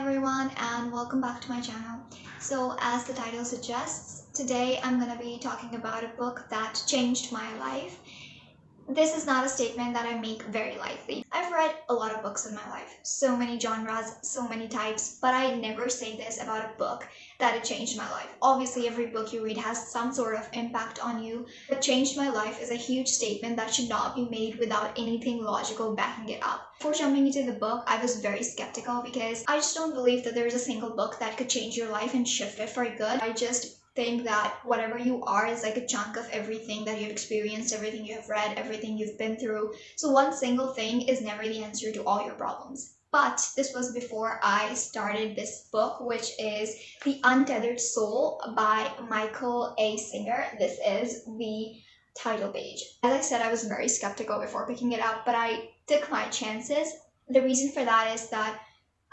everyone, and welcome back to my channel. So as the title suggests, today I'm going to be talking about a book that changed my life. This is not a statement that I make very lightly. I've read a lot of books in my life, so many genres, so many types, but I never say this about a book that it changed my life. Obviously, every book you read has some sort of impact on you, but changed my life is a huge statement that should not be made without anything logical backing it up. Before jumping into the book, I was very skeptical because I just don't believe that there is a single book that could change your life and shift it for good. I just think that whatever you are is like a chunk of everything that you've experienced, everything you have read, everything you've been through. So one single thing is never the answer to all your problems. But this was before I started this book, which is The Untethered Soul by Micheal Alan. This is the title page. As I said, I was very skeptical before picking it up, but I took my chances. The reason for that is that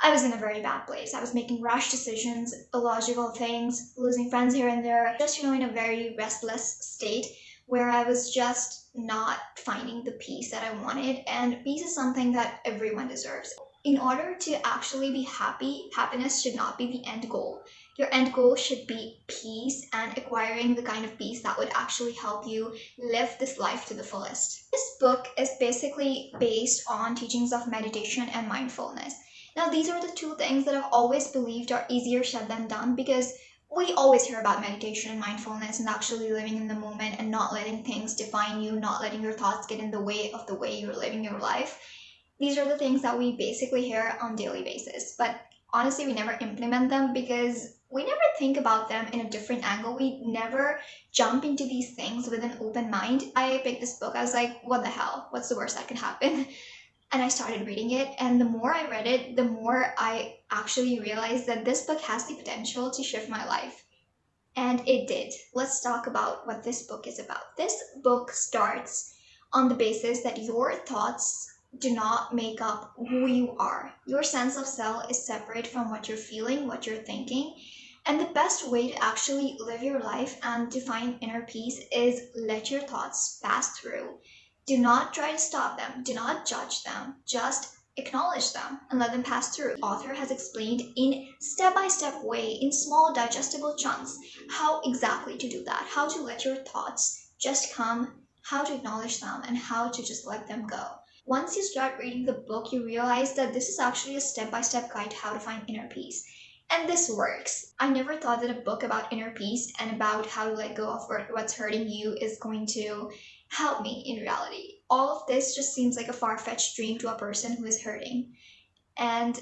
I was in a very bad place. I was making rash decisions, illogical things, losing friends here and there, just, in a very restless state where I was just not finding the peace that I wanted. And peace is something that everyone deserves. In order to actually be happy, happiness should not be the end goal. Your end goal should be peace and acquiring the kind of peace that would actually help you live this life to the fullest. This book is basically based on teachings of meditation and mindfulness. Now, these are the two things that I've always believed are easier said than done, because we always hear about meditation and mindfulness and actually living in the moment and not letting things define you, not letting your thoughts get in the way of the way you're living your life. These are the things that we basically hear on a daily basis, but honestly, we never implement them because we never think about them in a different angle. We never jump into these things with an open mind. I picked this book. I was like, what the hell? What's the worst that can happen? And I started reading it, and the more I read it, the more I actually realized that this book has the potential to shift my life. And it did. Let's talk about what this book is about. This book starts on the basis that your thoughts do not make up who you are. Your sense of self is separate from what you're feeling, what you're thinking. And the best way to actually live your life and to find inner peace is let your thoughts pass through. Do not try to stop them. Do not judge them. Just acknowledge them and let them pass through. The author has explained in step-by-step way, in small digestible chunks, how exactly to do that, how to let your thoughts just come, how to acknowledge them, and how to just let them go. Once you start reading the book, you realize that this is actually a step-by-step guide to how to find inner peace. And this works. I never thought that a book about inner peace and about how to let go of what's hurting you is going to help me in reality. All of this just seems like a far-fetched dream to a person who is hurting. And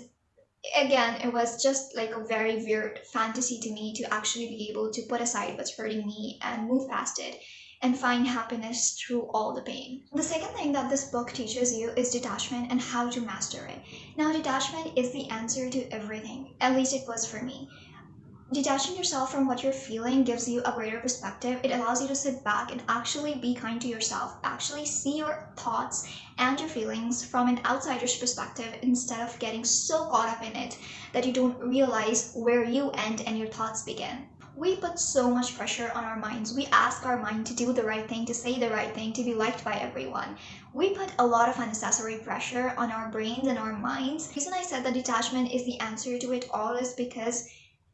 again, it was just like a very weird fantasy to me to actually be able to put aside what's hurting me and move past it and find happiness through all the pain. The second thing that this book teaches you is detachment and how to master it. Now, detachment is the answer to everything. At least it was for me. Detaching yourself from what you're feeling gives you a greater perspective. It allows you to sit back and actually be kind to yourself, actually see your thoughts and your feelings from an outsider's perspective instead of getting so caught up in it that you don't realize where you end and your thoughts begin. We put so much pressure on our minds. We ask our mind to do the right thing, to say the right thing, to be liked by everyone. We put a lot of unnecessary pressure on our brains and our minds. The reason I said that detachment is the answer to it all is because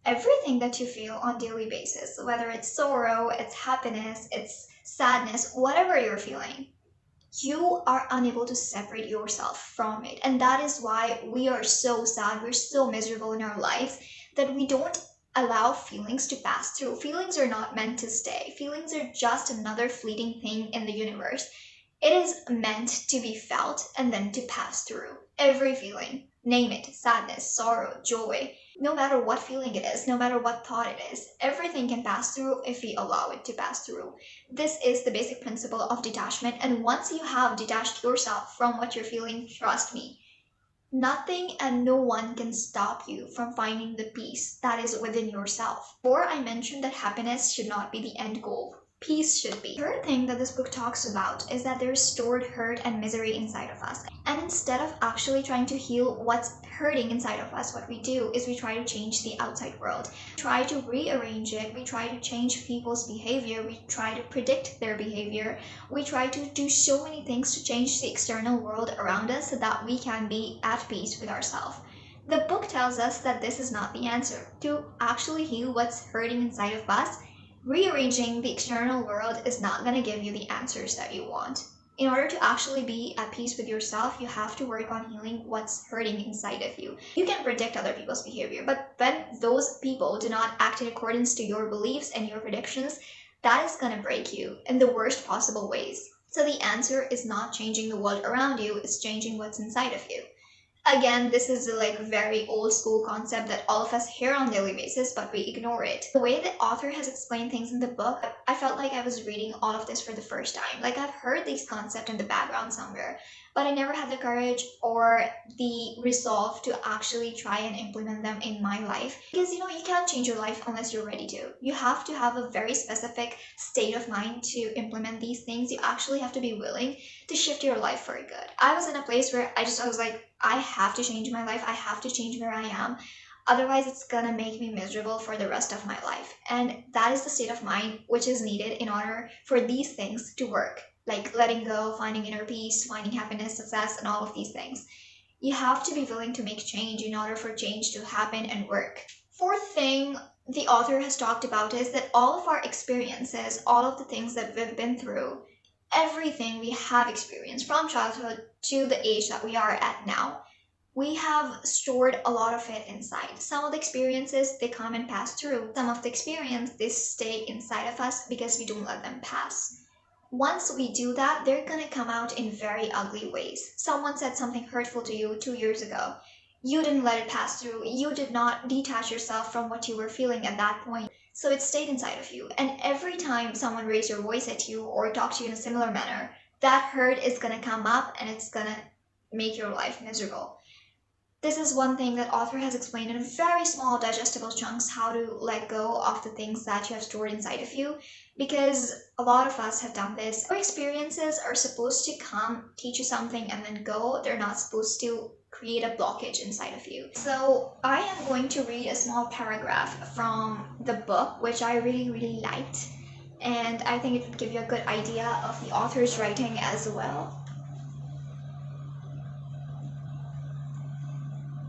everything that you feel on a daily basis, whether it's sorrow, it's happiness, it's sadness, whatever you're feeling, you are unable to separate yourself from it. And that is why we are so sad, we're so miserable in our lives, that we don't allow feelings to pass through. Feelings are not meant to stay. Feelings are just another fleeting thing in the universe. It is meant to be felt and then to pass through. Every feeling, name it, sadness, sorrow, joy, no matter what feeling it is, no matter what thought it is, everything can pass through if we allow it to pass through. This is the basic principle of detachment, and once you have detached yourself from what you're feeling, trust me, nothing and no one can stop you from finding the peace that is within yourself. Before, I mentioned that happiness should not be the end goal. Peace should be. The third thing that this book talks about is that there is stored hurt and misery inside of us. And instead of actually trying to heal what's hurting inside of us, what we do is we try to change the outside world. We try to rearrange it. We try to change people's behavior. We try to predict their behavior. We try to do so many things to change the external world around us so that we can be at peace with ourselves. The book tells us that this is not the answer. To actually heal what's hurting inside of us, rearranging the external world is not going to give you the answers that you want. In order to actually be at peace with yourself, you have to work on healing what's hurting inside of you. You can predict other people's behavior, but when those people do not act in accordance to your beliefs and your predictions, that is going to break you in the worst possible ways. So the answer is not changing the world around you, it's changing what's inside of you. Again, this is a very old school concept that all of us hear on a daily basis, but we ignore it. The way the author has explained things in the book, I felt like I was reading all of this for the first time. Like, I've heard these concepts in the background somewhere, but I never had the courage or the resolve to actually try and implement them in my life. Because you can't change your life unless you're ready to. You have to have a very specific state of mind to implement these things. You actually have to be willing to shift your life for good. I was in a place where I was like, I have to change my life. I have to change where I am. Otherwise, it's gonna make me miserable for the rest of my life. And that is the state of mind which is needed in order for these things to work. Like letting go, finding inner peace, finding happiness, success, and all of these things. You have to be willing to make change in order for change to happen and work. Fourth thing the author has talked about is that all of our experiences, all of the things that we've been through, everything we have experienced from childhood to the age that we are at now, we have stored a lot of it inside. Some of the experiences, they come and pass through. Some of the experience, they stay inside of us because we don't let them pass. Once we do that, they're gonna come out in very ugly ways. Someone said something hurtful to you 2 years ago. You didn't let it pass through. You did not detach yourself from what you were feeling at that point. So it stayed inside of you. And every time someone raised your voice at you or talked to you in a similar manner, that hurt is gonna come up and it's gonna make your life miserable. This is one thing that author has explained in very small digestible chunks, how to let go of the things that you have stored inside of you, because a lot of us have done this. Our experiences are supposed to come, teach you something, and then go. They're not supposed to create a blockage inside of you. So I am going to read a small paragraph from the book, which I really liked, and I think it would give you a good idea of the author's writing as well.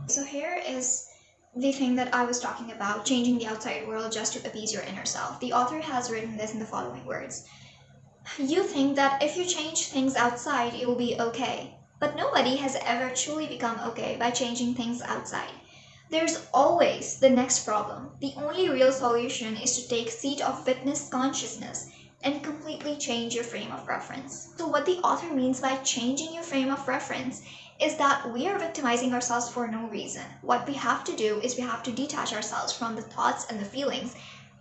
So here is the thing that I was talking about, changing the outside world just to appease your inner self. The author has written this in the following words. You think that if you change things outside, it will be okay. But nobody has ever truly become okay by changing things outside. There's always the next problem. The only real solution is to take seat of witness consciousness and completely change your frame of reference. So what the author means by changing your frame of reference is that we are victimizing ourselves for no reason. What we have to do is we have to detach ourselves from the thoughts and the feelings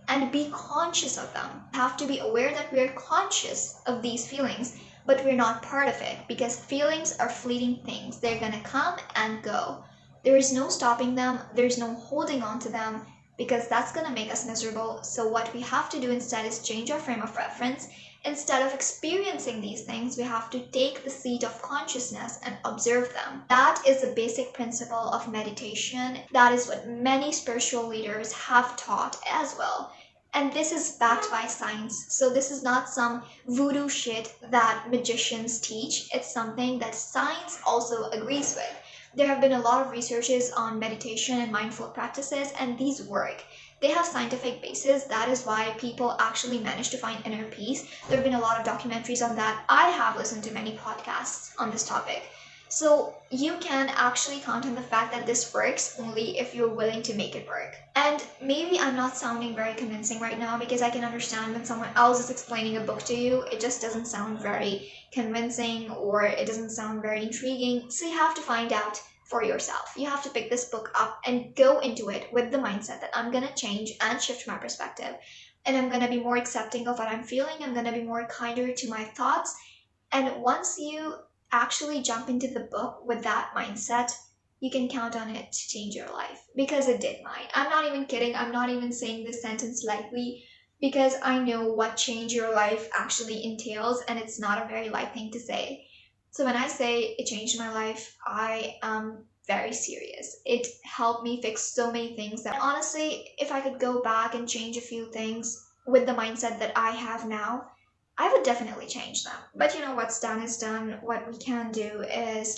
and be conscious of them. We have to be aware that we're conscious of these feelings, but we're not part of it, because feelings are fleeting things. They're gonna come and go. There is no stopping them, there's no holding on to them, because that's gonna make us miserable. So what we have to do instead is change our frame of reference. Instead of experiencing these things, we have to take the seat of consciousness and observe them. That is the basic principle of meditation. That is what many spiritual leaders have taught as well. And this is backed by science. So this is not some voodoo shit that magicians teach. It's something that science also agrees with. There have been a lot of researches on meditation and mindful practices, and these work. They have scientific basis. That is why people actually manage to find inner peace. There have been a lot of documentaries on that. I have listened to many podcasts on this topic. So you can actually count on the fact that this works only if you're willing to make it work. And maybe I'm not sounding very convincing right now, because I can understand when someone else is explaining a book to you, it just doesn't sound very convincing or it doesn't sound very intriguing. So you have to find out for yourself. You have to pick this book up and go into it with the mindset that I'm gonna change and shift my perspective, and I'm gonna be more accepting of what I'm feeling. I'm gonna be more kinder to my thoughts. And once you actually jump into the book with that mindset, you can count on it to change your life, because it did mine. I'm not even kidding. I'm not even saying this sentence lightly, because I know what change your life actually entails, and it's not a very light thing to say. So when I say it changed my life, I am very serious. It helped me fix so many things that honestly, if I could go back and change a few things with the mindset that I have now, I would definitely change them. But what's done is done. What we can do is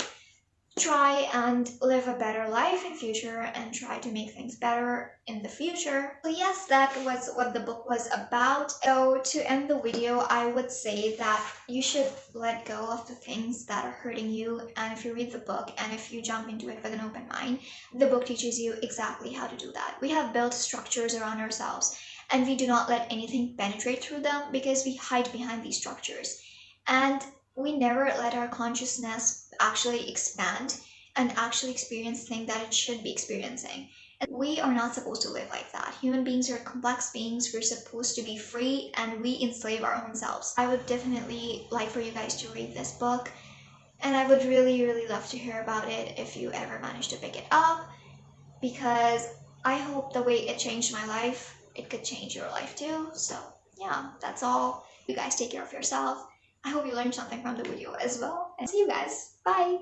try and live a better life in future and try to make things better in the future. So yes, that was what the book was about. So to end the video, I would say that you should let go of the things that are hurting you, and if you read the book and if you jump into it with an open mind, the book teaches you exactly how to do that. We have built structures around ourselves and we do not let anything penetrate through them because we hide behind these structures. And we never let our consciousness actually expand and actually experience things that it should be experiencing. And we are not supposed to live like that. Human beings are complex beings. We're supposed to be free and we enslave our own selves. I would definitely like for you guys to read this book, and I would really, really love to hear about it if you ever manage to pick it up, because I hope the way it changed my life, it could change your life too. So yeah, that's all. You guys take care of yourself. I hope you learned something from the video as well. And see you guys. Bye.